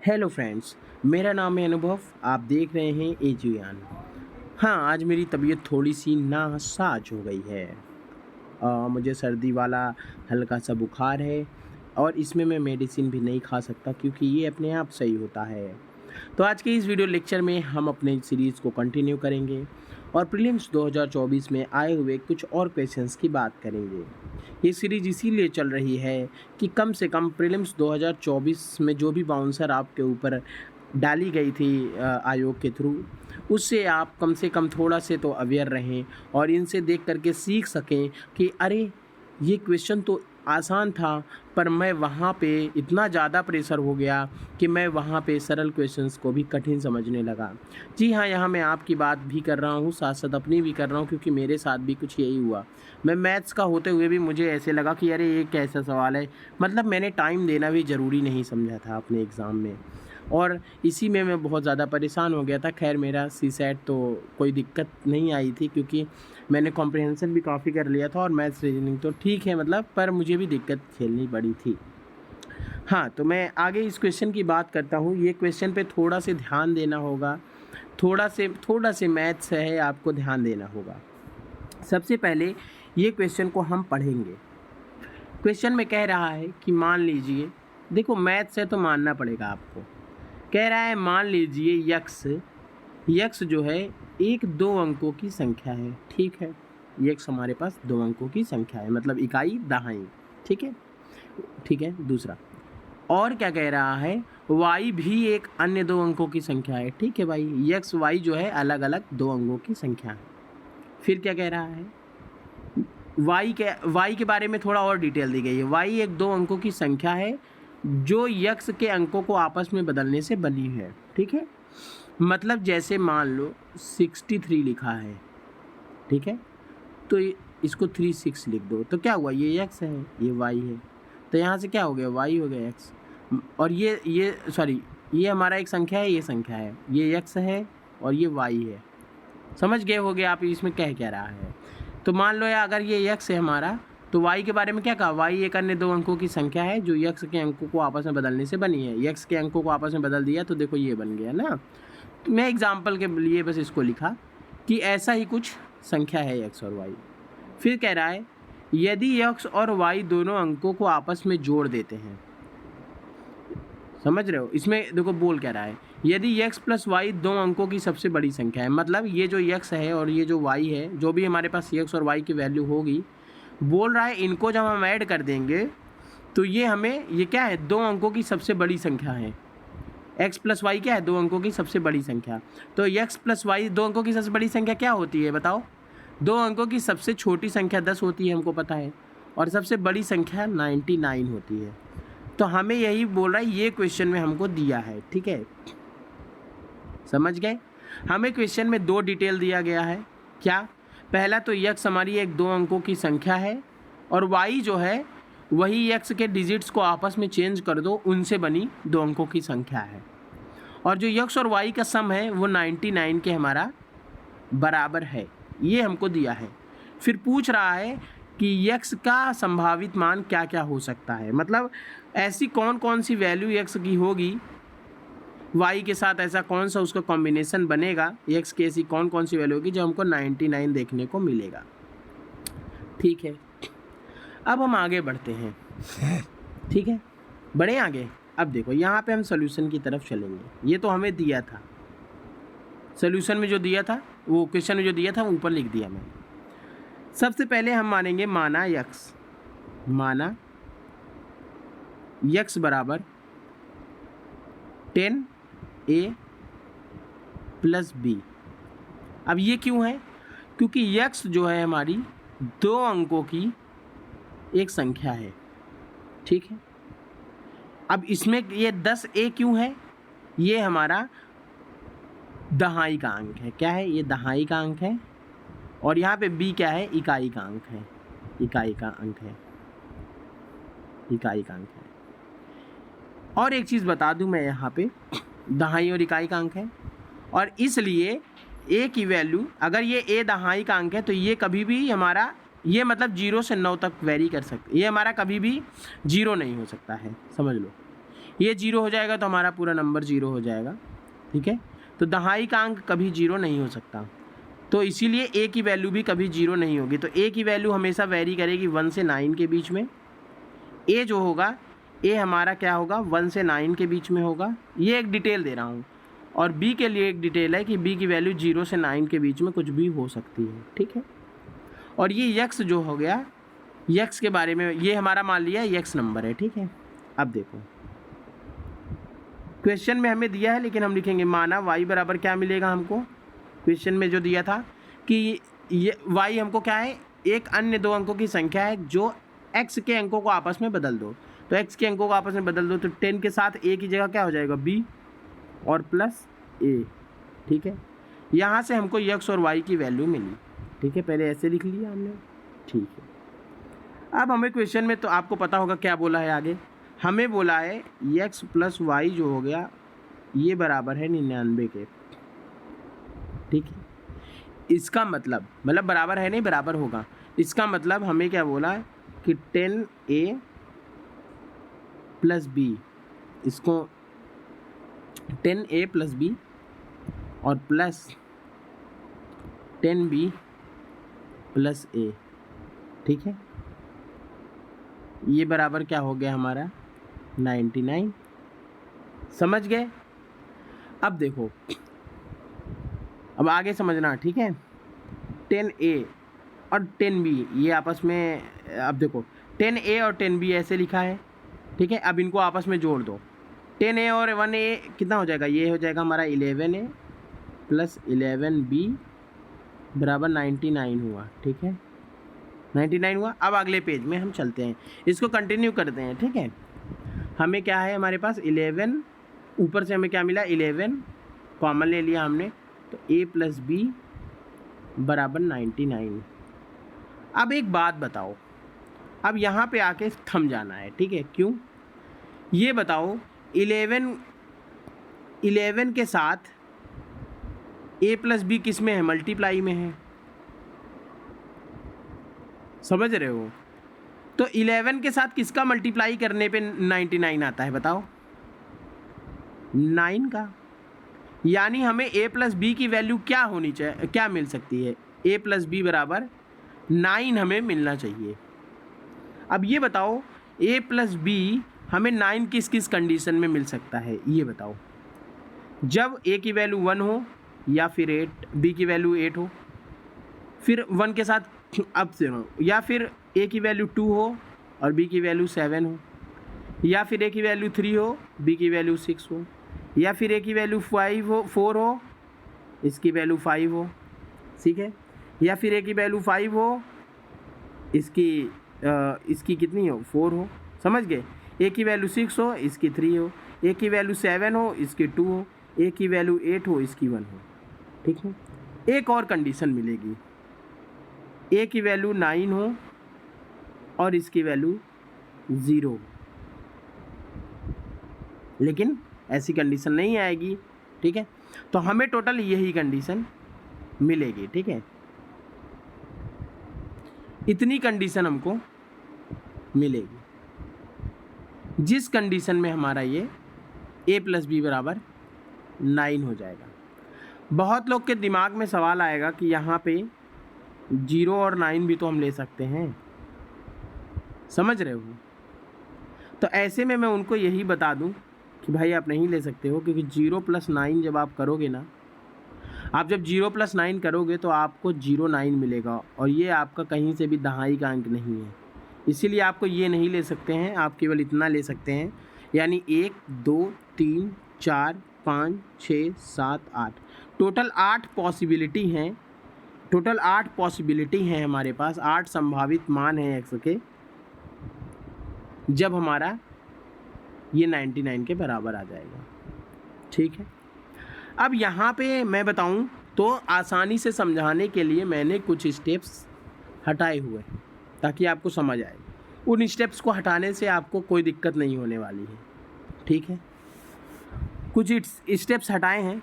Hello friends, मेरा नाम है अनुभव। आप देख रहे हैं एजुयान। हाँ, आज मेरी तबीयत थोड़ी-सी नासाज हो गई है। मुझे सर्दी वाला हल्का-सा बुखार है और इसमें मैं मेडिसिन भी नहीं खा सकता क्योंकि ये अपने आप सही होता है। तो आज के इस वीडियो लेक्चर में हम अपने सीरीज़ को कंटिन्यू करेंगे और प्रीलिम्स 2024 में आए हुए कुछ और क्वेश्चंस की बात करेंगे। ये सीरीज़ इसीलिए चल रही है कि कम से कम प्रीलिम्स 2024 में जो भी बाउंसर आपके ऊपर डाली गई थी आयोग के थ्रू, उससे आप कम से कम थोड़ा से तो अवेयर रहें और इनसे देख कर के सीख सकें कि अरे! ये क्वेश्चन तो आसान था, पर मैं वहाँ पे इतना ज़्यादा प्रेशर हो गया कि मैं वहाँ पे सरल क्वेश्चंस को भी कठिन समझने लगा। जी हाँ, यहाँ मैं आपकी बात भी कर रहा हूँ, साथ-साथ अपनी भी कर रहा हूँ क्योंकि मेरे साथ भी कुछ यही हुआ। मैं मैथ्स का होते हुए भी मुझे ऐसे लगा कि अरे! ये कैसा सवाल है? मतलब मैंने टाइम देना भी ज़रूरी नहीं समझा था अपने एग्ज़ाम में और इसी में मैं बहुत ज़्यादा परेशान हो गया था। ख़ैर मेरा सीसैट तो कोई दिक्कत नहीं आई थी क्योंकि मैंने कॉम्प्रिहेंशन भी काफ़ी कर लिया था और मैथ्स रीज़निंग तो ठीक है मतलब, पर मुझे भी दिक्कत झेलनी पड़ी थी। हाँ, तो मैं आगे इस क्वेश्चन की बात करता हूँ। ये क्वेश्चन पे थोड़ा से ध्यान देना होगा, थोड़ा से मैथ्स है आपको ध्यान देना होगा। सबसे पहले ये क्वेश्चन को हम पढ़ेंगे। क्वेश्चन में कह रहा है कि मान लीजिए, देखो मैथ्स है तो मानना पड़ेगा आपको। कह रहा है मान लीजिए यक्स जो है एक 2 अंकों की संख्या है, ठीक है? यक्स हमारे पास 2 अंकों की संख्या है मतलब इकाई दहाई, ठीक है? ठीक है, दूसरा और क्या कह रहा है y भी एक अन्य 2 अंकों की संख्या है, ठीक है भाई? यक्स y जो है अलग-अलग 2 अंकों की संख्या है। फिर क्या कह रहा है y के बारे में थोड़ा और डिटेल दी गई है। y एक 2 अंकों की संख्या है जो यक्स के अंकों को आपस में बदलने से बनी है, ठीक है? मतलब जैसे मान लो 63 लिखा है, ठीक है? तो इसको 36 लिख दो तो क्या हुआ, ये x है, ये y है। तो यहाँ से क्या हो गया, y हो गया x। और ये सॉरी, ये हमारा एक संख्या है, ये संख्या है, ये x है और ये y है। समझ गए होगे आप इसमें कह क्या रहा है। तो मान लो या अगर ये x है हमारा, तो y के बारे में क्या कहा, y एक अन्य 2 अंकों की संख्या है जो x के अंकों को आपस में बदलने से बनी है। x के अंकों को आपस में बदल दिया तो देखो ये बन गया ना। तो मैं एग्जाम्पल के लिए बस इसको लिखा कि ऐसा ही कुछ संख्या है x और y। फिर कह रहा है यदि x और y दोनों अंकों को आपस में जोड़ देते हैं, समझ रहे हो? इसमें देखो बोल क्या रहा है, यदि x प्लस वाई 2 अंकों की सबसे बड़ी संख्या है, मतलब ये जो x है और ये जो y है, जो भी हमारे पास x और y की वैल्यू होगी, बोल रहा है इनको जब हम ऐड कर देंगे तो ये हमें, ये क्या है, 2 अंकों की सबसे बड़ी संख्या है। x प्लस वाई क्या है, 2 अंकों की सबसे बड़ी संख्या। तो x प्लस वाई 2 अंकों की सबसे बड़ी संख्या क्या होती है बताओ? 2 अंकों की सबसे छोटी संख्या 10 होती है, हमको पता है, और सबसे बड़ी संख्या 99 होती है। तो हमें यही बोल रहा है, ये क्वेश्चन में हमको दिया है, ठीक है? समझ गए? हमें क्वेश्चन में 2 डिटेल दिया गया है। क्या? पहला तो x हमारी एक 2 अंकों की संख्या है और y जो है वही x के डिजिट्स को आपस में चेंज कर दो, उनसे बनी 2 अंकों की संख्या है। और जो x और y का सम है वो 99 के हमारा बराबर है, ये हमको दिया है। फिर पूछ रहा है कि x का संभावित मान क्या क्या हो सकता है, मतलब ऐसी कौन कौन सी वैल्यू x की होगी, y के साथ ऐसा कौन सा उसका कॉम्बिनेशन बनेगा, x की ऐसी कौन कौन सी वैल्यू होगी जो हमको 99 देखने को मिलेगा। ठीक है, अब हम आगे बढ़ते हैं, ठीक है, बढ़े आगे। अब देखो यहाँ पे हम सोल्यूशन की तरफ चलेंगे। ये तो हमें दिया था, सोल्यूशन में जो दिया था, वो क्वेश्चन में जो दिया था वो ऊपर लिख दिया मैंने। सबसे पहले हम मानेंगे माना x बराबर 10a प्लस b। अब ये क्यों है? क्योंकि x जो है हमारी 2 अंकों की एक संख्या है, ठीक है? अब इसमें ये 10a क्यों है? ये हमारा दहाई का अंक है। क्या है? ये दहाई का अंक है। और यहाँ पे b क्या है? इकाई का अंक है, इकाई का अंक है, इकाई का अंक है। और एक चीज़ बता दूं मैं, यहाँ पे दहाई और इकाई का अंक है और इसलिए a की वैल्यू, अगर ये a दहाई का अंक है तो ये कभी भी हमारा, ये मतलब 0 से 9 तक वेरी कर सकते, ये हमारा कभी भी 0 नहीं हो सकता है, समझ लो। ये 0 हो जाएगा तो हमारा पूरा नंबर 0 हो जाएगा, ठीक है। तो दहाई का अंक कभी 0 नहीं हो सकता, तो इसीलिए ए की वैल्यू भी कभी 0 नहीं होगी। तो ए की वैल्यू हमेशा वेरी करेगी 1 से 9 के बीच में। ए जो होगा, ए हमारा क्या होगा, 1 से 9 के बीच में होगा। ये एक डिटेल दे रहा हूँ। और बी के लिए एक डिटेल है कि बी की वैल्यू 0 से 9 के बीच में कुछ भी हो सकती है, ठीक है। और ये यक्स जो हो गया, यक्स के बारे में ये हमारा मान लिया यक्स नंबर है, ठीक है। अब देखो क्वेश्चन में हमें दिया है, लेकिन हम लिखेंगे माना y बराबर क्या मिलेगा हमको। क्वेश्चन में जो दिया था कि ये y हमको क्या है, एक अन्य दो अंकों की संख्या है जो x के अंकों को आपस में बदल दो। तो x के अंकों को आपस में बदल दो तो 10 के साथ a की जगह क्या हो जाएगा, b और प्लस a, ठीक है। यहाँ से हमको x और y की वैल्यू मिली, ठीक है। पहले ऐसे लिख लिया हमने, ठीक है। अब हमें क्वेश्चन में तो आपको पता होगा क्या बोला है आगे। हमें बोला है x प्लस वाई जो हो गया ये बराबर है 99 के, ठीक है। इसका मतलब बराबर है नहीं, बराबर होगा। इसका मतलब हमें क्या बोला कि 10a प्लस बी, इसको 10a प्लस बी और प्लस 10b प्लस a, ठीक है। ये बराबर क्या हो गया हमारा 99। समझ गए। अब देखो, अब आगे समझना, ठीक है। 10a और 10b ये आपस में, अब देखो 10a और 10b ऐसे लिखा है, ठीक है। अब इनको आपस में जोड़ दो, 10a और 1a कितना हो जाएगा, ये हो जाएगा हमारा 11a प्लस 11b बराबर 99 हुआ, ठीक है। 99 हुआ। अब अगले पेज में हम चलते हैं, इसको कंटिन्यू करते हैं, ठीक है। हमें क्या है, हमारे पास 11, ऊपर से हमें क्या मिला 11 कॉमन ले लिया हमने, तो a प्लस बी बराबर 99। अब एक बात बताओ, अब यहाँ पे आके थम जाना है, ठीक है। क्यों, ये बताओ 11 के साथ a प्लस बी किस में है, मल्टीप्लाई में है, समझ रहे हो। तो 11 के साथ किसका मल्टीप्लाई करने पे 99 आता है बताओ, 9 का। यानी हमें a प्लस बी की वैल्यू क्या होनी चाहिए, क्या मिल सकती है, a प्लस बी बराबर 9 हमें मिलना चाहिए। अब ये बताओ a प्लस बी हमें 9 किस किस कंडीशन में मिल सकता है, ये बताओ। जब a की वैल्यू 1 हो या फिर 8, b की वैल्यू 8 हो, फिर 1 के साथ अब से हो, या फिर a की वैल्यू 2 हो और b की वैल्यू 7 हो, या फिर a की वैल्यू 3 हो, b की वैल्यू 6 हो, या फिर a की वैल्यू 4 हो, इसकी वैल्यू 5 हो, ठीक है। या फिर a की वैल्यू 5 हो, इसकी कितनी हो, 4 हो, समझ गए। a की वैल्यू 6 हो, इसकी 3 हो, a की वैल्यू 7 हो, इसकी 2 हो, a की वैल्यू 8 हो, इसकी 1 हो, ठीक है। एक और कंडीशन मिलेगी, a की वैल्यू 9 हो और इसकी वैल्यू 0, लेकिन ऐसी कंडीशन नहीं आएगी, ठीक है। तो हमें टोटल यही कंडीशन मिलेगी, ठीक है। इतनी कंडीशन हमको मिलेगी, जिस कंडीशन में हमारा ये a प्लस बी बराबर 9 हो जाएगा। बहुत लोग के दिमाग में सवाल आएगा कि यहाँ पे 0 और 9 भी तो हम ले सकते हैं, समझ रहे हो। तो ऐसे में मैं उनको यही बता दूं कि भाई आप नहीं ले सकते हो, क्योंकि 0 प्लस 9 जब आप करोगे ना, आप जब 0 प्लस 9 करोगे तो आपको 0,9 मिलेगा, और ये आपका कहीं से भी दहाई का अंक नहीं है, इसीलिए आपको ये नहीं ले सकते हैं। आप केवल इतना ले सकते हैं, यानी 1 2 3 4 5 6 7 8, टोटल 8 पॉसिबिलिटी हैं, टोटल 8 पॉसिबिलिटी हैं हमारे पास, 8 संभावित मान हैं एक्स के, जब हमारा ये 99 के बराबर आ जाएगा, ठीक है। अब यहाँ पे मैं बताऊँ तो आसानी से समझाने के लिए मैंने कुछ स्टेप्स हटाए हुए हैं ताकि आपको समझ आए। उन स्टेप्स को हटाने से आपको कोई दिक्कत नहीं होने वाली है, ठीक है। कुछ स्टेप्स हटाए हैं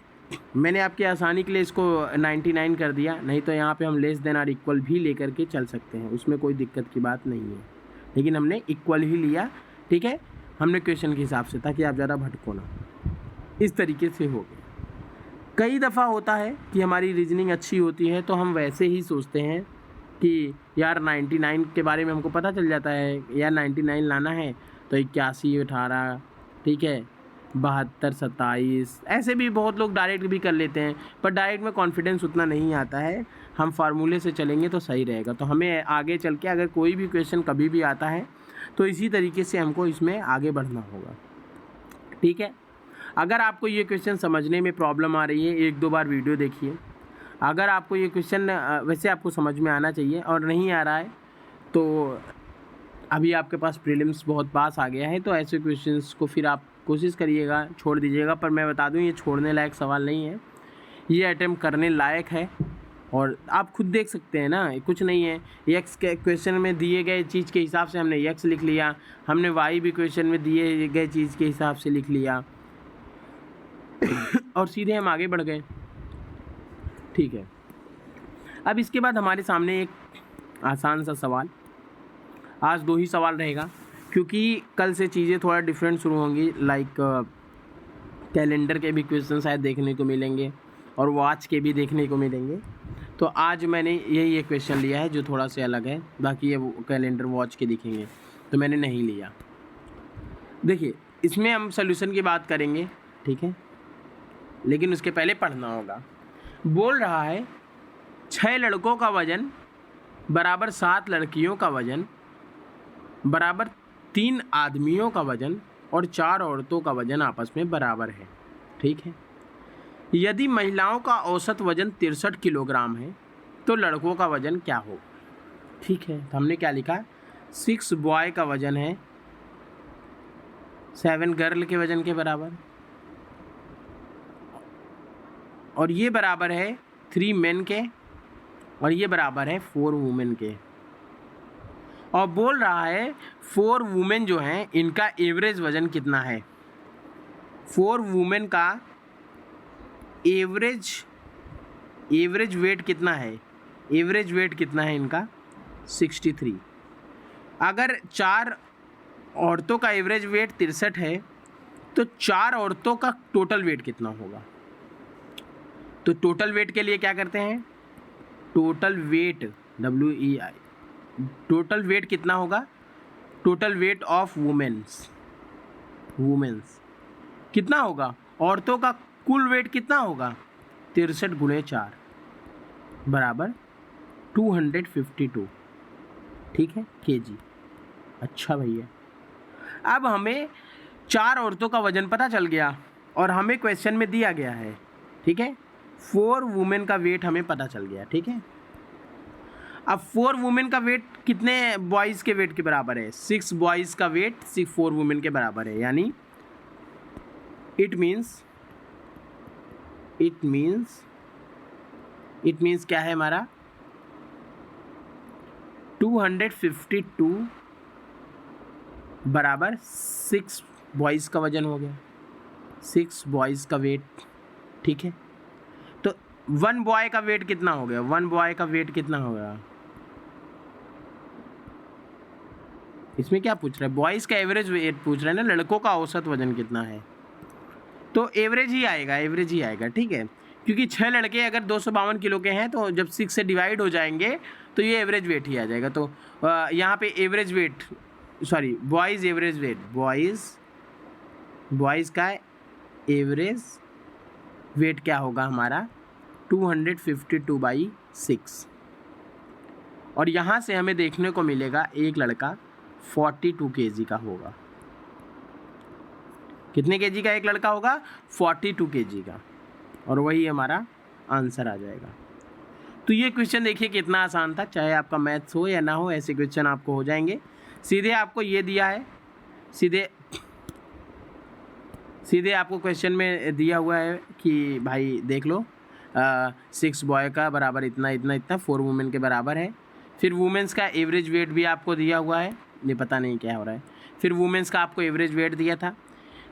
मैंने आपकी आसानी के लिए, इसको 99 कर दिया, नहीं तो यहाँ पे हम लेस देन और इक्वल भी लेकर के चल सकते हैं, उसमें कोई दिक्कत की बात नहीं है, लेकिन हमने इक्वल ही लिया, ठीक है। हमने क्वेश्चन के हिसाब से, ताकि आप ज़्यादा भटको ना। इस तरीके से हो गया। कई दफ़ा होता है कि हमारी रीजनिंग अच्छी होती है तो हम वैसे ही सोचते हैं कि यार 99 के बारे में हमको पता चल जाता है, यार 99 लाना है तो 81 18, ठीक है, 72 27, ऐसे भी बहुत लोग डायरेक्ट भी कर लेते हैं, पर डायरेक्ट में कॉन्फिडेंस उतना नहीं आता है। हम फार्मूले से चलेंगे तो सही रहेगा। तो हमें आगे चल के अगर कोई भी क्वेश्चन कभी भी आता है तो इसी तरीके से हमको इसमें आगे बढ़ना होगा, ठीक है। अगर आपको ये क्वेश्चन समझने में प्रॉब्लम आ रही है, 1-2 बार वीडियो देखिए। अगर आपको ये क्वेश्चन वैसे आपको समझ में आना चाहिए और नहीं आ रहा है तो अभी आपके पास प्रीलिम्स बहुत पास आ गया है, तो ऐसे क्वेश्चंस को फिर आप कोशिश करिएगा, छोड़ दीजिएगा। पर मैं बता दूं, ये छोड़ने लायक सवाल नहीं है, ये अटेम्प्ट करने लायक है। और आप खुद देख सकते हैं ना, कुछ नहीं है। एक्स के क्वेश्चन में दिए गए चीज़ के हिसाब से हमने एक्स लिख लिया, हमने वाई भी क्वेश्चन में दिए गए चीज़ के हिसाब से लिख लिया और सीधे हम आगे बढ़ गए, ठीक है। अब इसके बाद हमारे सामने एक आसान सा सवाल, आज 2 ही सवाल रहेगा क्योंकि कल से चीज़ें थोड़ा डिफरेंट शुरू होंगी। लाइक कैलेंडर के भी क्वेश्चन शायद देखने को मिलेंगे और वॉच के भी देखने को मिलेंगे। तो आज मैंने यही एक क्वेश्चन लिया है जो थोड़ा सा अलग है, बाकी ये कैलेंडर वॉच के दिखेंगे तो मैंने नहीं लिया। देखिए, इसमें हम सोल्यूशन की बात करेंगे, ठीक है, लेकिन उसके पहले पढ़ना होगा। बोल रहा है 6 लड़कों का वजन बराबर 7 लड़कियों का वजन बराबर 3 आदमियों का वजन और 4 औरतों का वजन आपस में बराबर है, ठीक है। यदि महिलाओं का औसत वजन 63 किलोग्राम है तो लड़कों का वजन क्या होगा, ठीक है। तो हमने क्या लिखा, 6 बॉय का वजन है 7 गर्ल के वजन के बराबर, और ये बराबर है 3 मेन के, और ये बराबर है 4 वुमेन के। और बोल रहा है 4 वुमेन जो हैं इनका एवरेज वज़न कितना है। 4 वुमेन का एवरेज वेट कितना है, एवरेज वेट कितना है इनका 63। अगर 4 औरतों का एवरेज वेट 63 है तो 4 औरतों का टोटल वेट कितना होगा। तो टोटल वेट के लिए क्या करते हैं, total weight WEI, total weight कितना होगा, टोटल वेट ऑफ वुमेन्स कितना होगा, औरतों का कुल वेट कितना होगा 63 × 4 बराबर 252, ठीक है, kg। अच्छा भैया, अब हमें 4 औरतों का वजन पता चल गया और हमें क्वेश्चन में दिया गया है, ठीक है। 4 वुमेन का वेट हमें पता चल गया, ठीक है। अब 4 वुमेन का वेट कितने बॉयज़ के वेट के बराबर है, 6 बॉयज़ का वेट 4 वुमेन के बराबर है, यानी इट मीन्स क्या है हमारा 252 बराबर 6 बॉयज़ का वजन हो गया, 6 बॉयज़ का वेट, ठीक है। तो 1 बॉय का वेट कितना हो गया, 1 बॉय का वेट कितना हो गया, इसमें क्या पूछ रहा है, बॉयज़ का एवरेज वेट पूछ रहा है ना, लड़कों का औसत वजन कितना है, तो एवरेज ही आएगा, ठीक है। क्योंकि 6 लड़के अगर 252 किलो के हैं तो जब 6 से डिवाइड हो जाएंगे तो ये एवरेज वेट ही आ जाएगा। तो यहाँ पे average weight, sorry boys average weight, boys का एवरेज वेट क्या होगा हमारा 252/6, और यहाँ से हमें देखने को मिलेगा एक लड़का 42 kg का होगा। कितने kg का एक लड़का होगा, 42 kg का, और वही हमारा आंसर आ जाएगा। तो ये क्वेश्चन देखिए कितना आसान था, चाहे आपका मैथ्स हो या ना हो, ऐसे क्वेश्चन आपको हो जाएंगे। सीधे आपको ये दिया है, सीधे आपको क्वेश्चन में दिया हुआ है कि भाई देख लो 6 बॉय का बराबर इतना 4 वुमेन के बराबर है। फिर वुमेन्स का एवरेज वेट भी आपको दिया हुआ है, ये पता नहीं क्या हो रहा है। फिर वुमेन्स का आपको एवरेज वेट दिया था।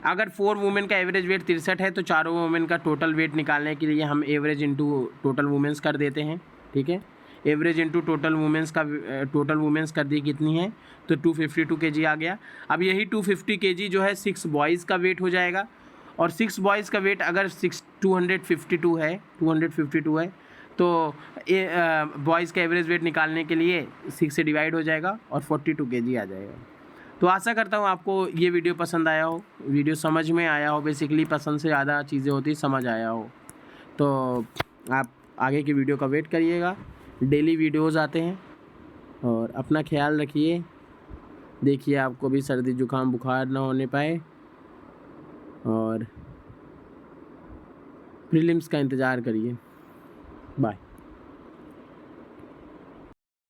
अगर 4 वुमेन का एवरेज वेट 63 है तो चारों वुमेन का टोटल वेट निकालने के लिए हम एवरेज इंटू टोटल वुमेन्स कर देते हैं, ठीक है। एवरेज इंटू टोटल वुमेंस कर दी कितनी है, तो 252 kg आ गया। अब यही 250 kg जो है 6 बॉयज़ का वेट हो जाएगा, और 6 बॉयज़ का वेट अगर 252 है तो बॉयज़ का एवरेज वेट निकालने के लिए 6 से डिवाइड हो जाएगा और 42 kg आ जाएगा। तो आशा करता हूँ आपको ये वीडियो पसंद आया हो, वीडियो समझ में आया हो। बेसिकली पसंद से ज़्यादा चीज़ें होती समझ आया हो। तो आप आगे की वीडियो का वेट करिएगा, डेली वीडियोस आते हैं। और अपना ख्याल रखिए, देखिए आपको भी सर्दी जुकाम बुखार ना होने पाए, और प्रीलिम्स का इंतज़ार करिए। बाय।